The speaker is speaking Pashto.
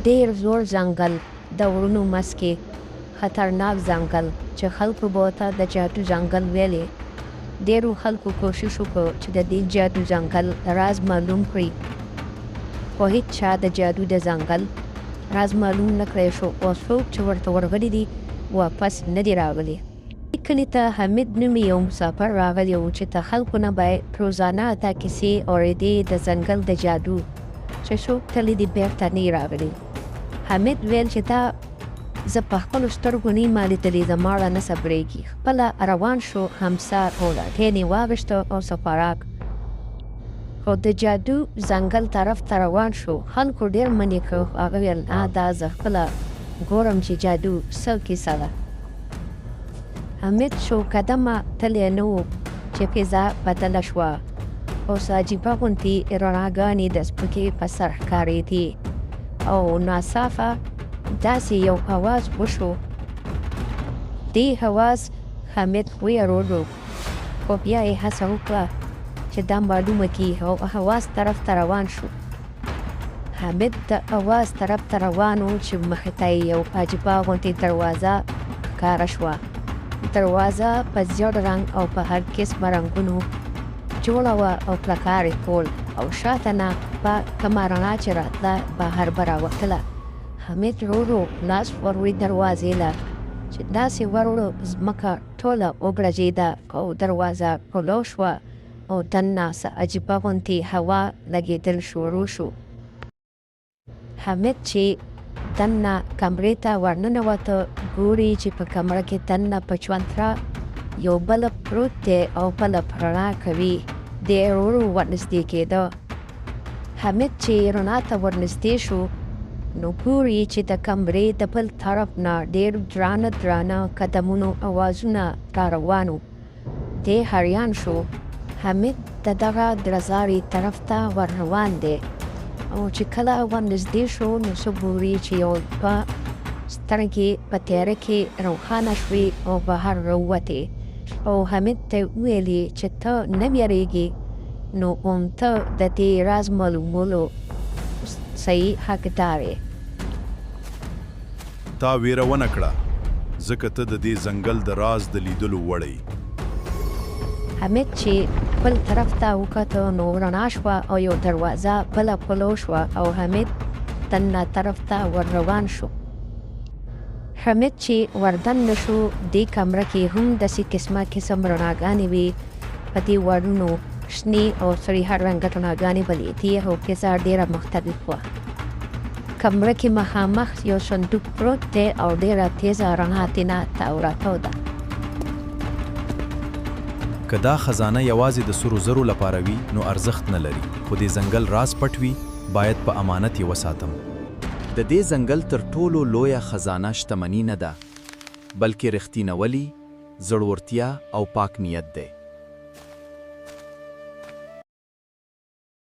ډېر زوړ ځنګل د غرونو منځ کې خطرناک ځنګل چې خلکو به ورته د جادو ځنګل ویلې. ډېرو خلکو کوشش وکړ چې د دې جادو ځنګل راز معلوم کړي، خو هېڅ چا د جادو د ځنګل راز معلوم نه کړی شو او څوک چې ورته ورغلي دي واپس نه دي راغلي. کلي ته حامد نومې یو مسافر راغلی و چې د خلکو نه به یې روزانه دا کیسې اورېدې د ځنګل د جادو چې څوک تللی دي بېرته نه راغلي. حامد ویل چې دا زه په خپلو سترګو نه یم لیدلې، زما له نه صبرېږي. خپله روان شو، همسار او لټین یې واغېسته او سفراک خو د جادو ځنګل طرف ته روان شو. خلکو ډېر منې کړ، هغه ویل دا زه خپله ګورم چې جادو څه کیسه ده. حامد شو قدمه تلی نه و چې فضا بدله شوه، اوس عجیبه غوندې رڼاګانې د سپکې په سر ښکارېدې او ناڅاپه داسې یو اواز وشو. دې اواز حامد ویرولو، خو بیا یې هڅه وکړه چې دا معلومه کړي او اواز طرف ته روان شو. حامد د اواز طرف ته روان و چې مخې ته یې یو عجیبه غوندې دروازه ښکاره شوه. دروازه په زیړ رنګ او په هر قسمه رنګونو جوړه وه او کلکارې ټول، او شاته نه به کومه رڼا چې راتله بهر به راوتله. حامد ورو ورو لاس وروړي دروازې له چې داسې ورو ځمکه ټوله وګرځېده او دروازه کلو شوه او دننه څه عجیبه غوندې هوا لګېدل شروع شو. حامد چې دننه کمرې ته ورننوته، ګوري چې په کمره کې دننه په چونتره یو بلب پروت دی او بلب رڼا کوي. دی ورو ورو ورنږدې کېده. حامد چې رڼا ته ورنږدې شو نو ګوري چې د کمرې د بل طرف نه ډېر درانه درانه قدمونو اوازونه را روان وو. دی حیران شو. حامد د دغه درزاري طرف ته ور روان دی او چې کله ورنږدې شو نو څه ګوري چې یو په سترګې په تیاره کې روښانه شوې او بهر راووتې او حامد ته ویلې چې ته نه ویرېږې، نو ته د دې راز معلومولو صحیح حقدار یې. تا ویره ونه کړه ځکه ته د دې ځنګل د راز د لیدلو وړی. حامد چې بل طرف ته وکته نو رڼا شوه او یو دروازه بله پلو شوه او حامد دننه طرف ته ور روان شو. حامد چې وردننه شو، دې کمره کې هم داسې قسمه قسم رڼاګانې وې. په دې وړونو شنې او سرې هر رنګه رڼاګانې بلېدې او کیسه ډېره مختلف وه. کمره کې مخامخ یو صندوق پروت دی او ډېره تیزه رڼا ترېنه تاو راتاو ده. که دا خزانه یوازې د سرو زرو لپاره وي نو ارزښت نه لري، خو دې ځنګل راز پټ وي، باید په امانت یې وساتم. د دې ځنګل تر ټولو لویه خزانه شتمني نه ده، بلکې رښتینولي، زړورتیا او پاک نیت دی.